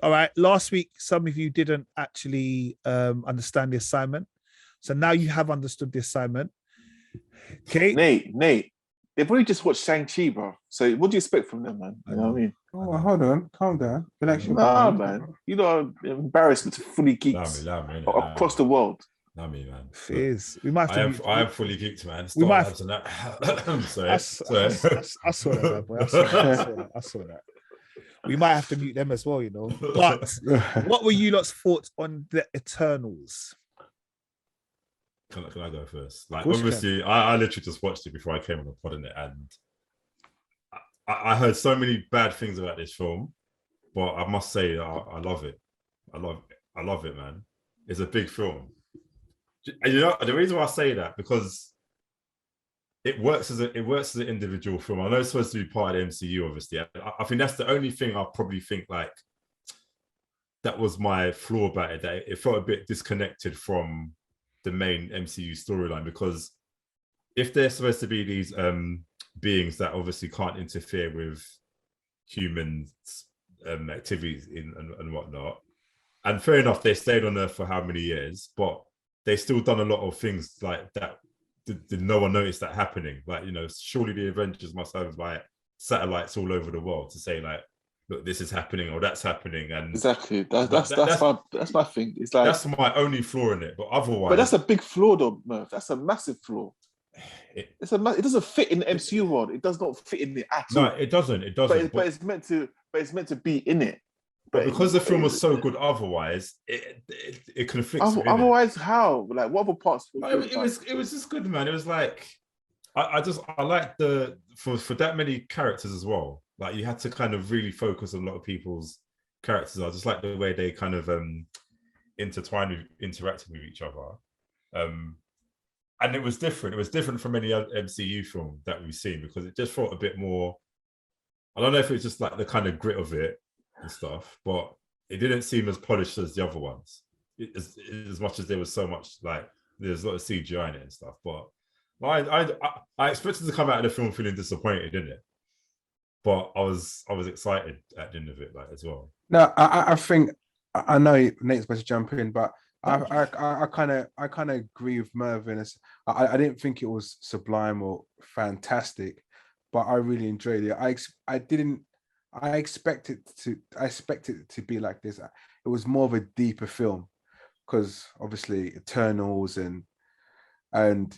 All right. Last week, some of you didn't actually understand the assignment. So now you have understood the assignment. Okay. Nate, they've already just watched Shang-Chi, bro. So what do you expect from them, man? You know what I mean? Oh, hold on, calm down. Relax your Nah, mind. man. You know, embarrassment to fully geeks across the world. Not me, man. Fizz. We might have to I am fully geeked, man. We might have, I'm sorry. I saw that, man, boy. I saw that. We might have to mute them as well, you know. But what were you lot's thoughts on the Eternals? Can I go first? Like, obviously, I literally just watched it before I came on the pod in it, and I heard so many bad things about this film, but I must say I love it. I love it, man. It's a big film. And you know the reason why I say that, because it works as an individual film. I know it's supposed to be part of the MCU, obviously. I think that's the only thing I probably think like that was my flaw about it. That it felt a bit disconnected from the main MCU storyline, because if they're supposed to be these beings that obviously can't interfere with humans' activities and whatnot, and fair enough, they stayed on Earth for how many years, but they still done a lot of things like that. Did no one notice that happening? Like, you know, surely the Avengers must have like satellites all over the world to say like, look, this is happening or that's happening. And exactly, that's my thing. It's like that's my only flaw in it. But otherwise, but that's a big flaw, though, Murph. That's a massive flaw. It doesn't fit in the MCU world. It does not fit in it at all. No, it doesn't. It doesn't. But it's meant to be in it. But because the film was so good, otherwise it conflicts. Otherwise, how? Like, what other parts? It was just good, man. It was like I like for that many characters as well. Like, you had to kind of really focus on a lot of people's characters. I just like the way they kind of interacted with each other. And it was different. It was different from any other MCU film that we've seen, because it just felt a bit more. I don't know if it was just like the kind of grit of it and stuff, but it didn't seem as polished as the other ones. As much as there was so much, like, there's a lot of CGI in it and stuff. But I expected to come out of the film feeling disappointed in it, but I was excited at the end of it, like, as well. No, I think I know Nate's supposed to jump in, but I kind of agree with Mervyn. I didn't think it was sublime or fantastic, but I really enjoyed it. I expected it to be like this. It was more of a deeper film, because obviously Eternals and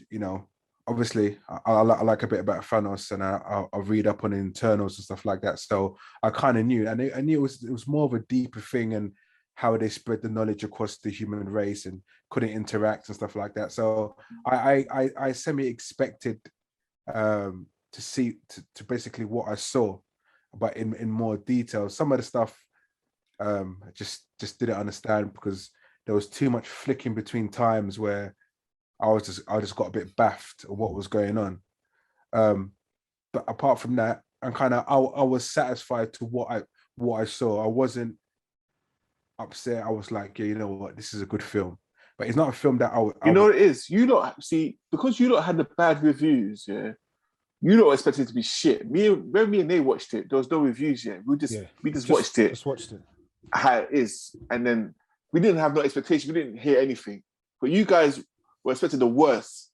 you know, obviously I like a bit about Thanos, and I'll read up on Internals and stuff like that. So I kind of knew, and I knew it was more of a deeper thing, and how they spread the knowledge across the human race and couldn't interact and stuff like that. So I semi-expected to see to basically what I saw, but in more detail. Some of the stuff I just didn't understand, because there was too much flicking between times where I just got a bit baffed of what was going on. But apart from that, I was satisfied to what I saw. I wasn't upset. I was like, yeah, you know what, this is a good film. But it's not a film that you know what it is? You don't see, because you don't had the bad reviews, yeah. You don't expect it to be shit. When me and they watched it, there was no reviews yet. We just watched it. Just watched it. How it is. And then we didn't have no expectation. We didn't hear anything. But you guys were expecting the worst.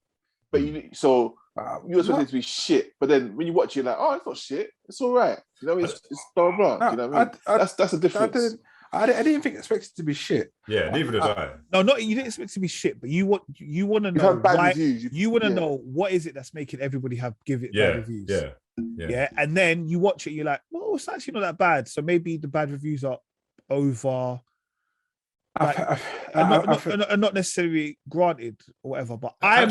But you expected it to be shit. But then when you watch it, you're like, oh, it's not shit. It's all right. You know, it's blah, blah, blah. You know what I mean? That's the difference. I didn't think expect it to be shit. Yeah, neither did I. No, you didn't expect it to be shit, but you want to know why. You want to know what is it that's making everybody give it bad reviews. Yeah. And then you watch it, you're like, well, it's actually not that bad. So maybe the bad reviews are over. Not necessarily granted or whatever, but I'm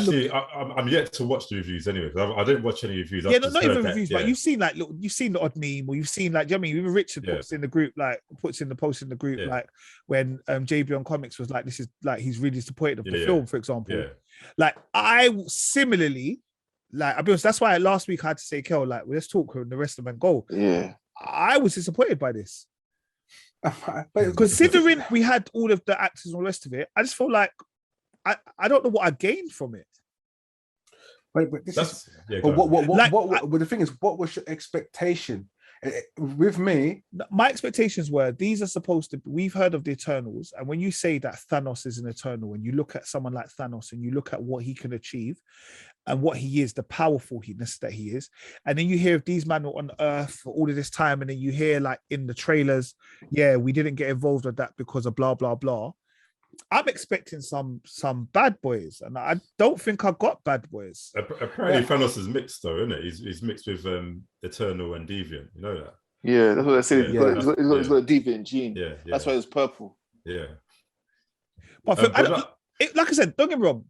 yet to watch the reviews anyway. I didn't watch any reviews. Yeah, not even reviews, but you've seen you've seen the odd meme, or you've seen, like, do you know what I mean? Even Richard puts in the group, puts in the post in the group, like when JB on Comics was like, this is like, he's really disappointed of the film, for example. Yeah. Like, I similarly, like, I'll be honest, that's why last week I had to say, Kel, like, well, let's talk and the rest of them go. Yeah. I was disappointed by this. But considering we had all of the actors and all the rest of it, I just felt like I don't know what I gained from it. But the thing is, what was your expectation? With me, my expectations were these are supposed to. We've heard of the Eternals, and when you say that Thanos is an Eternal, and you look at someone like Thanos, and you look at what he can achieve, and what he is, the powerfulness that he is, and then you hear if these men were on Earth for all of this time, and then you hear like in the trailers, yeah, we didn't get involved with that because of blah blah blah. I'm expecting some bad boys, and I don't think I got bad boys. Apparently, Thanos is mixed though, isn't it? He's mixed with Eternal and Deviant. You know that? Yeah, that's what I said. Yeah, he's got a deviant gene. Yeah, that's why it's purple. Yeah, but like I said, don't get me wrong.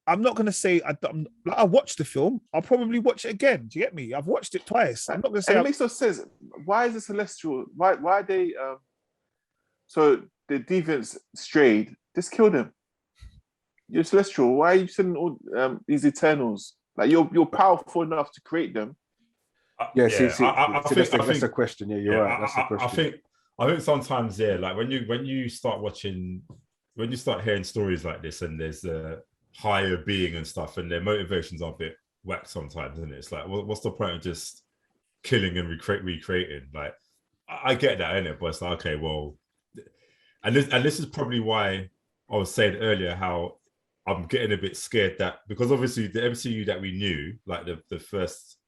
I'm not going to say I watched the film. I'll probably watch it again. Do you get me? I've watched it twice. I'm not going to say it makes no sense. Why is the Celestial? Why are they? So the Deviants strayed. Just kill them. You're Celestial. Why are you sending all these Eternals? Like you're powerful enough to create them. I think that's the question. Yeah, you're right. That's the question. I think sometimes, like when you start watching, when you start hearing stories like this, and there's a higher being and stuff, and their motivations are a bit whack sometimes, isn't it? It's like, what's the point of just killing and recreating? Like, I get that, innit? But it's like, okay, well, and this is probably why I was saying earlier how I'm getting a bit scared that, because obviously the MCU that we knew, like the first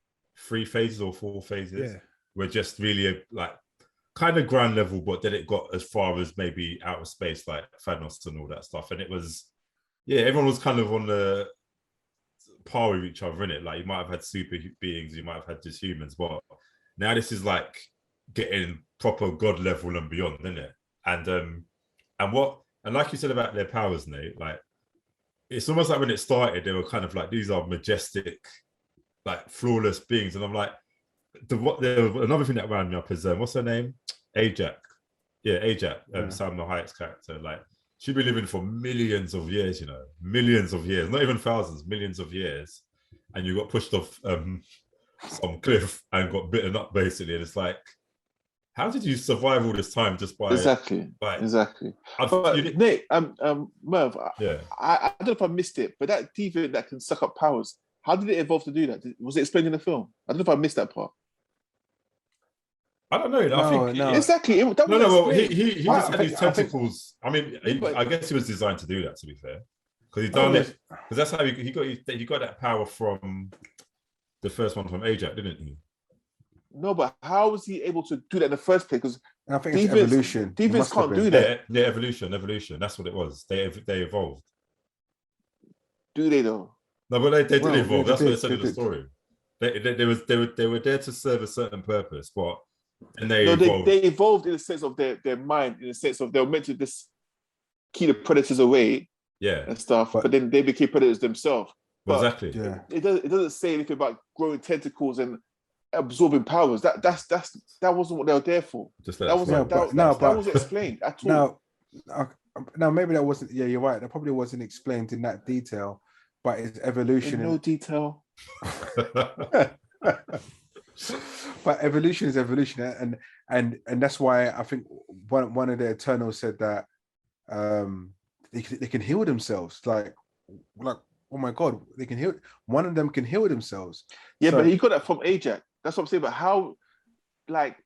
3 phases or 4 phases, were just really like kind of ground level, but then it got as far as maybe outer space, like Thanos and all that stuff, and it was. Yeah, everyone was kind of on the par with each other, innit? Like you might have had super beings, you might have had just humans, but now this is like getting proper god level and beyond, isn't it? And like you said about their powers, Nate, like it's almost like when it started, they were kind of like, these are majestic, like flawless beings, and I'm like, another thing that wound me up is what's her name? Ajak. Yeah, Ajak, Salma Hayek's character, like. She'd been living for millions of years, millions of years, not even thousands, millions of years. And you got pushed off some cliff and got bitten up, basically. And it's like, how did you survive all this time just by... Exactly. But Nate, Merv, I don't know if I missed it, but that deviant that can suck up powers, how did it evolve to do that? Was it explained in the film? I don't know if I missed that part. I don't know. I think exactly. He just had his tentacles. I guess he was designed to do that. To be fair, because he done it. Because that's how he got that power from the first one from Ajak, didn't he? No, but how was he able to do that in the first place? Because I think it's evolution. Deviants can't do that. Yeah, evolution. That's what it was. They evolved. Do they though? No, but they did evolve. That's what it said in the story. They were there to serve a certain purpose, but. And they evolved in the sense of their mind, in the sense of they were meant to just keep the predators away, and stuff. But then they became predators themselves. Exactly. Yeah. It doesn't say anything about growing tentacles and absorbing powers. That wasn't what they were there for. That wasn't explained at all. Now maybe that wasn't. Yeah, you're right. That probably wasn't explained in that detail, but it's evolution. In no detail. But evolution is evolution, and that's why I think one of the Eternals said that they can heal themselves. Like oh my god, they can heal. One of them can heal themselves. Yeah, but he got that from Ajak. That's what I'm saying. But how? Like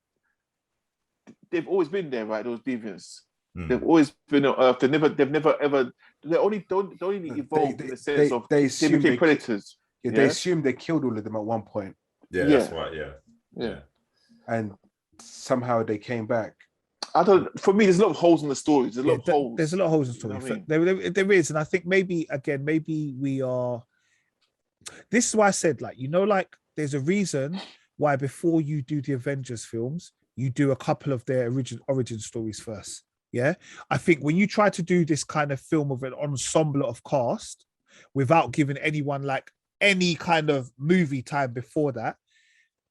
they've always been there, right? Those deviants. They've always been on Earth. They've never ever. They only don't even evolve in the sense of they became predators. Yeah, they assume they killed all of them at one point. Yeah, that's right. Yeah. And somehow they came back. For me, there's a lot of holes in the stories. There's a lot of holes. There's a lot of holes in the story. You know what I mean? There is, and I think maybe we are. This is why I said, like there's a reason why before you do the Avengers films, you do a couple of their origin stories first. Yeah, I think when you try to do this kind of film of an ensemble of cast without giving anyone like any kind of movie time before that,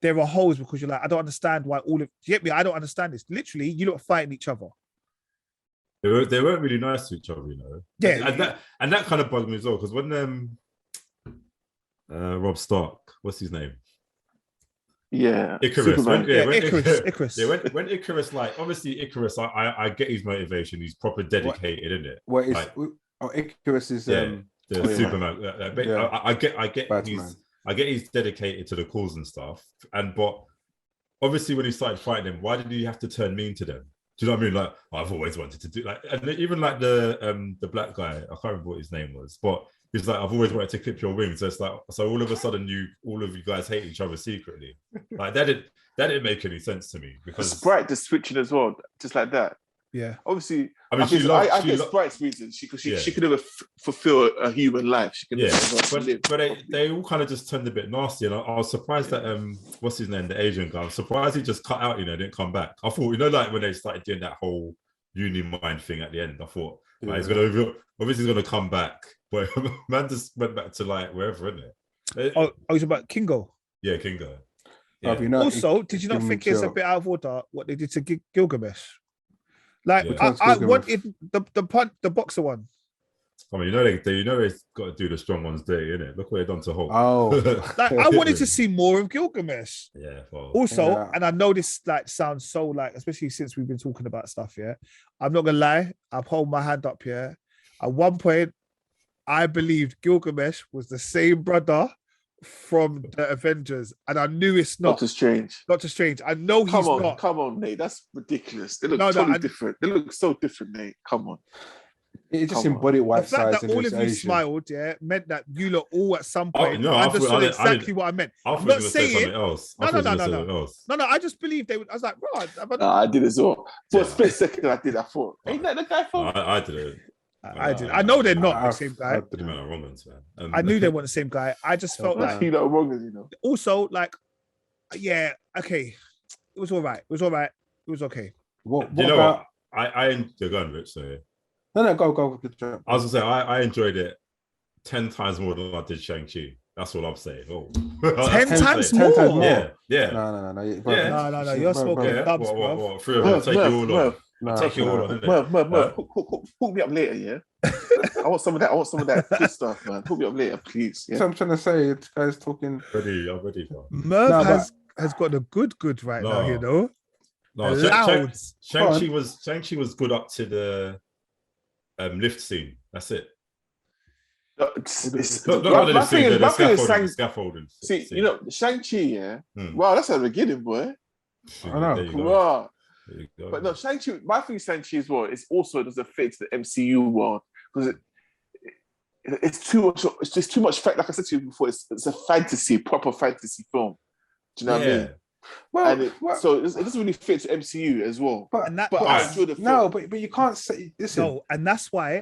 there are holes because you're like, I don't understand why do you get me? I don't understand this. Literally, you lot fighting each other. They weren't really nice to each other, Yeah, and that kind of bugged me as well because when Rob Stark, what's his name? Yeah, Icarus. Icarus. Yeah, when Icarus, like obviously Icarus, I get his motivation. He's proper dedicated, isn't it? What is? Icarus is the Superman. I get he's dedicated to the cause and stuff. But obviously when he started fighting them, why did he have to turn mean to them? Do you know what I mean? Like, I've always wanted to do like, and even like the black guy, I can't remember what his name was, but he's like, I've always wanted to clip your wings. So it's like, so all of a sudden all of you guys hate each other secretly. Like that didn't make any sense to me because Sprite just switching as well, just like that. Yeah. Obviously, I mean, I get Sprite's reasons. She could never fulfill a human life. She could but they all kind of just turned a bit nasty, and I was surprised that what's his name, the Asian guy. I'm surprised he just cut out. Didn't come back. I thought, like when they started doing that whole Unimind thing at the end, I thought he's gonna come back, but man just went back to like wherever, isn't it? Oh, it's about Kingo. Yeah, Kingo. Yeah. Also, did you not think it's a bit out of order what they did to Gilgamesh? Like Yeah. I wanted the boxer one. I mean, they've got to do the strong ones day, innit? Look what they've done to Hulk. Oh, like I wanted to see more of Gilgamesh. Yeah. Well, also, and I know this like sounds so like, especially since we've been talking about stuff. Yeah, I'm not gonna lie. I've held my hand up here. At one point, I believed Gilgamesh was the same brother from the Avengers, and I knew it's not. Doctor Strange. I know he's not. Come on, Nate. That's ridiculous. They look totally different. They look so different, Nate. Come on. It just embodied white size. The fact that all of you smiled, meant that you lot all at some point understood exactly what I meant. I'm not saying else. No. I just believed they would. I was like, bro, I did as well. For a split second, I did. I thought, ain't that the guy from? I did it. I did. I know they're not the same guy. I knew they weren't the same guy. I just felt like Also, like, yeah, okay, it was all right. It was okay. What you know about... what? You're going, Rich. So no, go. I was gonna say I enjoyed it 10 times more than I did Shang-Chi. That's all I'm saying. 10 times more. Yeah. No. You're smoking dubs, bro. What? 3 of them take you all on. Take you all on. Hook me up later, yeah. I want some of that good stuff, man. Hook me up later, please. Yeah. So I'm trying to say, this guy's talking. I'm ready. Merv has got a good right now, you know. No, Shang-Chi was good up to the lift scene. That's it. The scaffolding. See, you know, Shang-Chi, yeah. Wow, that's at the beginning, boy. I know. Wow. But no, Shang-Chi, my thing with Shang-Chi as well, it also doesn't fit to the MCU world because it's too much. It's just too much. Like I said to you before, it's a proper fantasy film. Do you know what I mean? Well, so it doesn't really fit to MCU as well. But I enjoy the film. No, but you can't say this. No, and that's why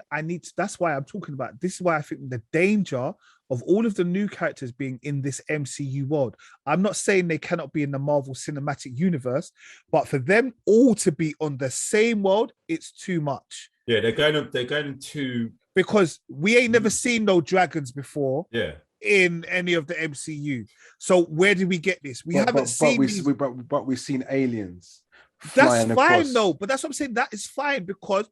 that's why I'm talking about. This is why I think the danger of all of the new characters being in this MCU world. I'm not saying they cannot be in the Marvel Cinematic Universe, but for them all to be on the same world, it's too much. Yeah, they're going to because we ain't never seen no dragons before. Yeah. In any of the MCU. So where did we get this? But we've seen aliens. That's fine though, but that's what I'm saying. That is fine because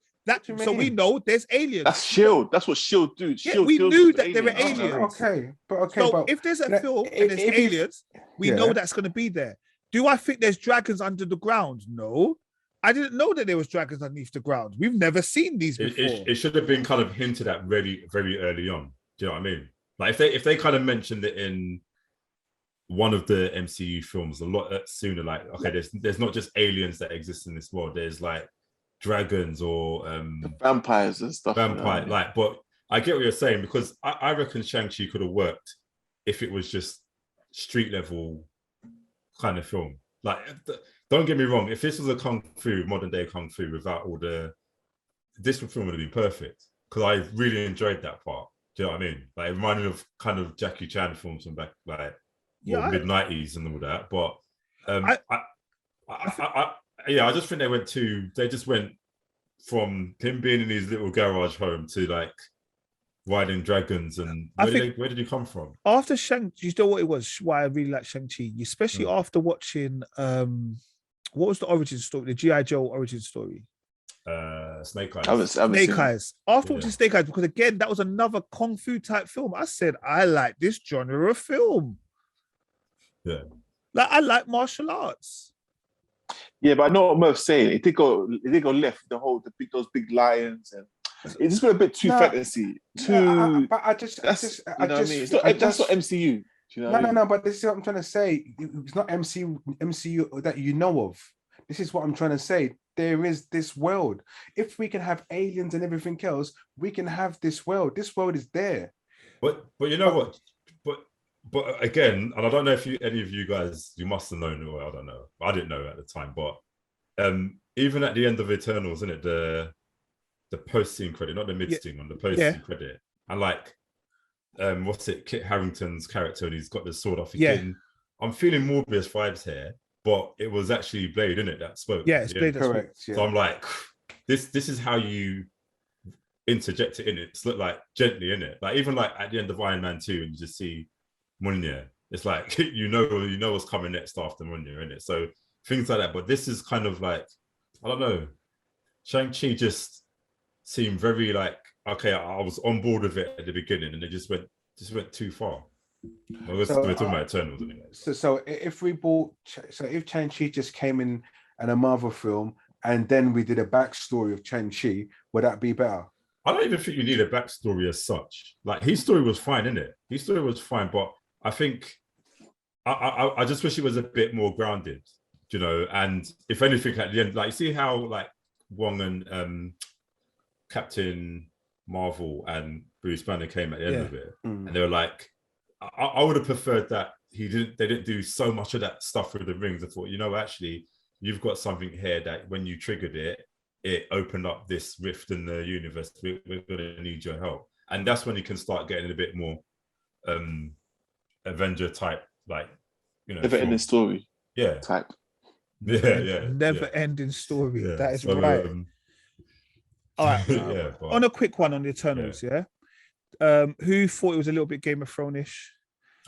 so we know there's aliens. That's S.H.I.E.L.D. That's what S.H.I.E.L.D. do. Yeah, we knew that there were aliens. Okay. So if there's a film and there's aliens, we know that's going to be there. Do I think there's dragons under the ground? No. I didn't know that there was dragons underneath the ground. We've never seen these before. It should have been kind of hinted at very, very early on. Do you know what I mean? Like if they kind of mentioned it in one of the MCU films a lot sooner, like okay, there's not just aliens that exist in this world. There's like dragons or vampires and stuff. But I get what you're saying because I reckon Shang-Chi could have worked if it was just street level kind of film. Like, don't get me wrong, if this was a modern day kung fu without all this film would have been perfect because I really enjoyed that part. Do you know what I mean? Like it reminded me of kind of Jackie Chan films from back mid-90s and all that. But I just think they just went from him being in his little garage home to like riding dragons and where did he come from? After Shang, you know what it was? Why I really like Shang-Chi, especially after watching what was the origin story? The G.I. Joe origin story. Snake Eyes. Snake Eyes. After watching Snake Eyes, because again, that was another kung fu type film. I said, I like this genre of film. Yeah. Like I like martial arts. Yeah, but I know what Murph's saying. It did go left, those big lions and it's just been a bit too fantasy. But I just that's not MCU. Do you know what I mean? No. But this is what I'm trying to say. It's not MCU that you know of. This is what I'm trying to say. There is this world. If we can have aliens and everything else, we can have this world. This world is there. But you know what? But again, and I don't know if any of you guys, you must have known, or I don't know. I didn't know at the time, but even at the end of Eternals, isn't it, the post-scene credit, not the mid-scene one, the post-scene credit, and like what's it, Kit Harington's character, and he's got the sword off again. I'm feeling Morbius vibes here, but it was actually Blade, isn't it, that spoke? Yeah, it's Blade that spoke. Correct. Yeah. So I'm like, this is how you interject it in it. It's look like gently in it. Like even like at the end of Iron Man 2, and you just see Mjolnir. It's like you know what's coming next after Mjolnir, in it. So things like that. But this is kind of like, I don't know. Shang-Chi just seemed very like, okay, I was on board with it at the beginning, and it just went too far. We're talking about Eternals anyway. So if if Shang-Chi just came in a Marvel film, and then we did a backstory of Shang-Chi, would that be better? I don't even think you need a backstory as such. Like his story was fine, innit? His story was fine, but I think I just wish it was a bit more grounded, you know. And if anything, at the end, like see how like Wong and Captain Marvel and Bruce Banner came at the end of it, and they were like, I would have preferred that they didn't do so much of that stuff through the rings. I thought, you know, actually, you've got something here that when you triggered it, it opened up this rift in the universe. We're going to need your help. And that's when you can start getting a bit more Avenger type, like, you know. Never ending story. Yeah. Type. Yeah. Never ending story. Yeah. That is right. All right. On a quick one on the Eternals, who thought it was a little bit Game of Thrones-ish?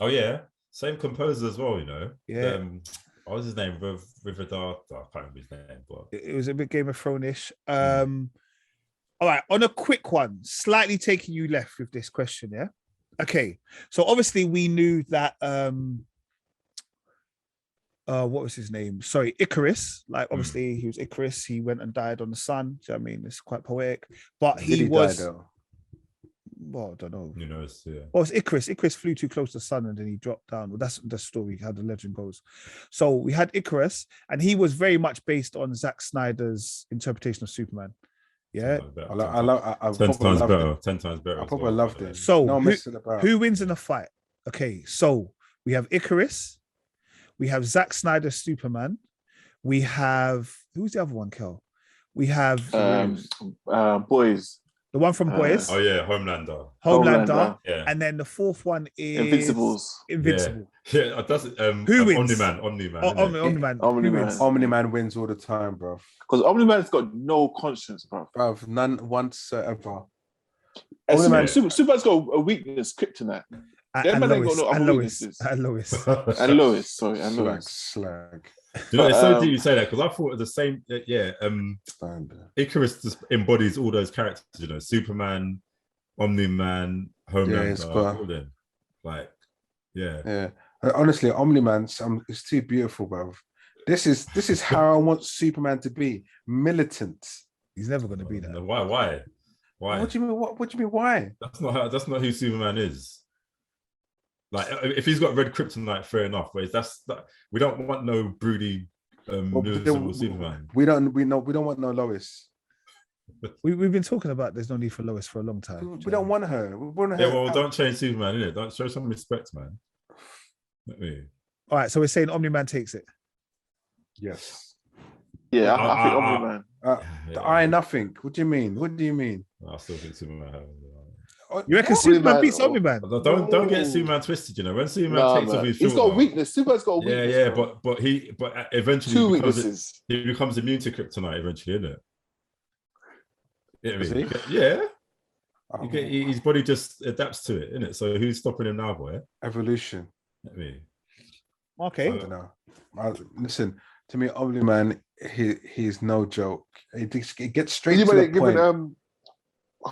Oh, yeah. Same composer as well, you know. Yeah. What was his name? Riverdar. I can't remember his name, but it was a bit Game of Thrones-ish. All right, on a quick one, slightly taking you left with this question, yeah? Okay, so obviously we knew that what was his name? Sorry, Icarus. Like obviously he was Icarus, he went and died on the sun. Do you know what I mean? It's quite poetic. But he was die, though? Well, I don't know. You know, Well, it's Icarus. Icarus flew too close to the sun and then he dropped down. Well, that's the story, how the legend goes. So we had Icarus, and he was very much based on Zack Snyder's interpretation of Superman. Yeah, 10 times better. 10 times better. I probably loved it. So who wins in a fight? Okay, so we have Icarus, we have Zack Snyder's Superman, we have who's the other one, Kel? We have Boys. The one from Boys. Oh yeah, Homelander. Yeah. And then the fourth one is Invincible. Yeah, that's who wins? Omni-Man. Omni-Man wins all the time, bro. Because Omni-Man's got no conscience, bro. None whatsoever. Superman's got a weakness, kryptonite. And Lois. Slag. You know, it's so deep you say that, because I thought of the same. Icarus just embodies all those characters. You know, Superman, Omni-Man, Homelander, all them. Like, yeah. Honestly, Omni-Man, it's too beautiful, bro. This is how I want Superman to be. Militant. He's never going to be that. Why? What do you mean? What do you mean? Why? That's not who Superman is. Like, if he's got red kryptonite, fair enough. But we don't want no broody, Superman. We don't want no Lois. We've been talking about there's no need for Lois for a long time. We don't want her. We want her. Yeah, well, don't change Superman, innit? Don't show some respect, man. All right, so we're saying Omni-Man takes it. Yes. Yeah, I think Omni-Man. I nothing. What do you mean? What do you mean? I still think Superman. You reckon Superman beats Omni-Man? Don't get Superman twisted. You know, when Superman takes off his he's got a weakness. Superman's got a weakness. Yeah, but eventually he becomes immune to kryptonite. Eventually, isn't it? Yeah. His body just adapts to it, innit? So who's stopping him now, boy? Evolution. Okay. I don't know. Listen, to me, Omni-Man, he's no joke. He gets straight to the point.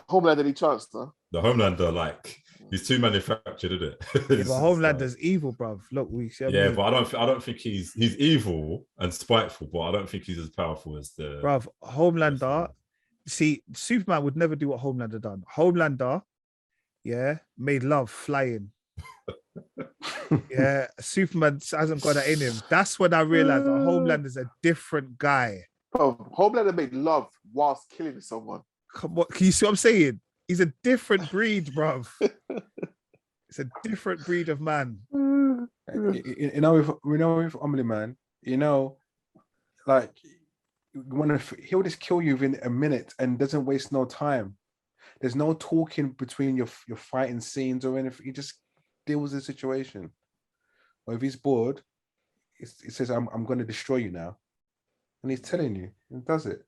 Homelander any chance, though? The Homelander, like, he's too manufactured, isn't it? But Homelander's evil, bruv. Look, but I don't think he's evil and spiteful, but I don't think he's as powerful as the bruv. Homelander. See, Superman would never do what Homelander done. Homelander, made love flying. Yeah, Superman hasn't got that in him. That's when I realized that Homelander's a different guy. Bro, Homelander made love whilst killing someone. Come on, can you see what I'm saying? He's a different breed, bruv. It's a different breed of man. You know, with Omni Man, you know, like he'll just kill you within a minute and doesn't waste no time. There's no talking between your fighting scenes or anything. He just deals with the situation. Or if he's bored, he says, "I'm going to destroy you now," and he's telling you, and does it.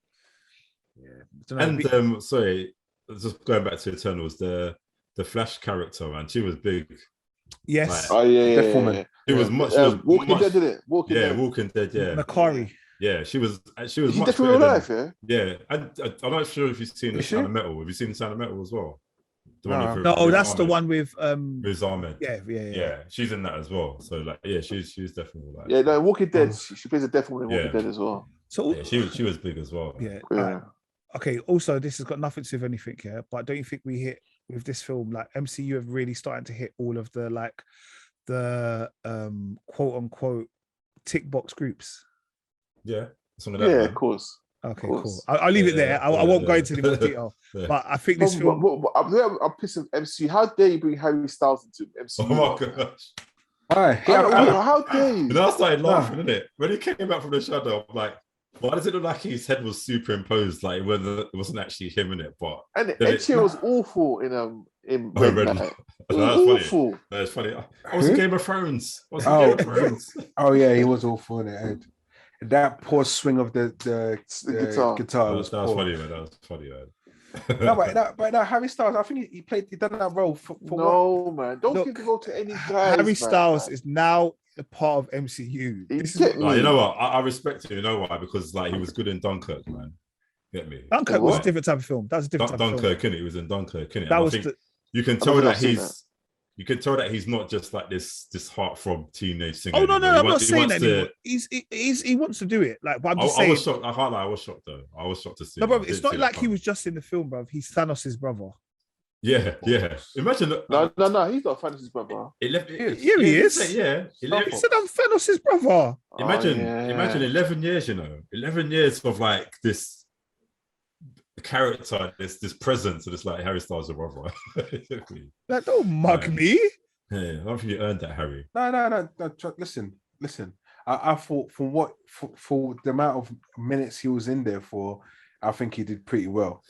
Yeah. And sorry, just going back to Eternals, the Flash character, man, she was big. Yes. Like, Deaf woman. She was much. Walking Dead, did it? Walking Dead. Yeah. Makari. Yeah, she was. She was. Is she much deaf in real better life? than, Yeah. I'm not sure if you've seen the Sound of Metal. Have you seen the Sound of Metal as well? No, that's the one with Riz Ahmed. Yeah. She's in that as well. So like, yeah, she's definitely like. Yeah, no, Walking Dead. She plays a deaf woman in Walking Dead as well. So yeah, she was big as well. Yeah. Okay. Also, this has got nothing to do with anything here, but don't you think we hit with this film, like MCU have really starting to hit all of the quote unquote tick box groups? Yeah. Of course. Okay, cool. I'll leave it there. I won't go into any more detail. But I think this film. I'm pissed with MCU. How dare you bring Harry Styles into MCU? Oh my gosh. Why? How dare you? And I started laughing, innit? When he came out from the shadow, I'm like, why does it look like his head was superimposed? Like it wasn't actually him in it, but and Ed Sheeran was awful in Red Knight. Awful. That's funny. I was in Game of Thrones. Oh yeah, he was awful in it. That poor swing of the guitar was funny, man. That was funny, man. No, but Harry Styles, I think he done that role for no, what? man. Don't give the role to any guys. Harry Styles is now a part of MCU. You know what? I respect him. You know why? Because like he was good in Dunkirk, man. Get me? Dunkirk was a different type of film. That was a different type of film. Dunkirk, innit? He was in Dunkirk, innit? That was you can tell that he's. You can tell that he's not just like this heartthrob teenage singer. Oh no, I'm not saying that anymore. He wants to do it. Like, but I'm just saying. I was shocked. I can't lie. I was shocked though. I was shocked to see. No, bro, it's not like he was just in the film, bro. He's Thanos' brother. Yeah. Imagine. No, he's not Thanos' brother. He is. Yeah. He said I'm Thanos' brother. Imagine 11 years. 11 years of like this character, this presence, and it's like Harry Styles' brother. Like, don't mug me. Yeah, I don't think you earned that, Harry. No. Listen. I thought for the amount of minutes he was in there for, I think he did pretty well.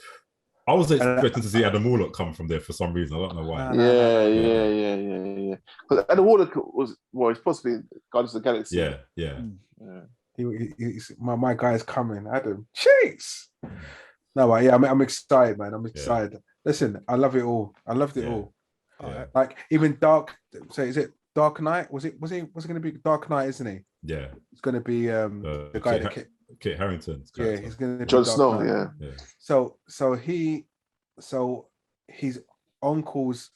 I was expecting to see Adam Warlock come from there for some reason. I don't know why. Yeah. Because Adam Warlock he's possibly Guardians of the Galaxy. Yeah. He's my guy's coming, Adam. Jeez. No, but yeah, I'm excited, man. I'm excited. Listen, I love it all. I loved it all. Yeah. Like even Dark. So is it Dark Knight? Was it going to be Dark Knight? Isn't he? Yeah. It's going to be the guy Kit Harington. Yeah, he's going to be Jon Snow. Yeah. So his uncle's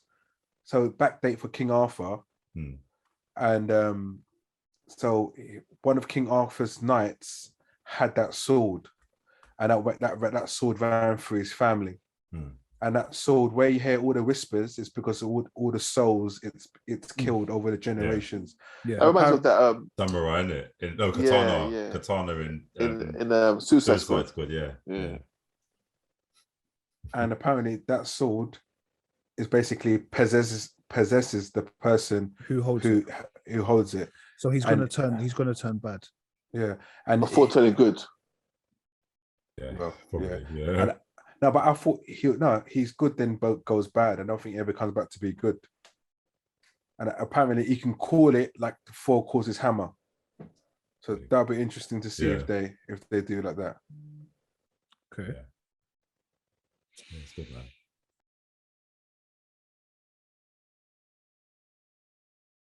backdate for King Arthur, and so one of King Arthur's knights had that sword. And that sword ran through his family, and that sword, where you hear all the whispers, is because all the souls it's killed over the generations. Yeah, that reminds me of that samurai, isn't it? Katana in Suicide Squad. Yeah. And apparently, that sword is basically possesses the person who holds it. So he's going to turn bad. Yeah, and before turning good. Yeah, probably. No, but I thought he's good, then goes bad. I don't think he ever comes back to be good. And apparently he can call it like Thor calls his hammer. So that'll be interesting to see if they do like that. Okay. Yeah, it's good, man.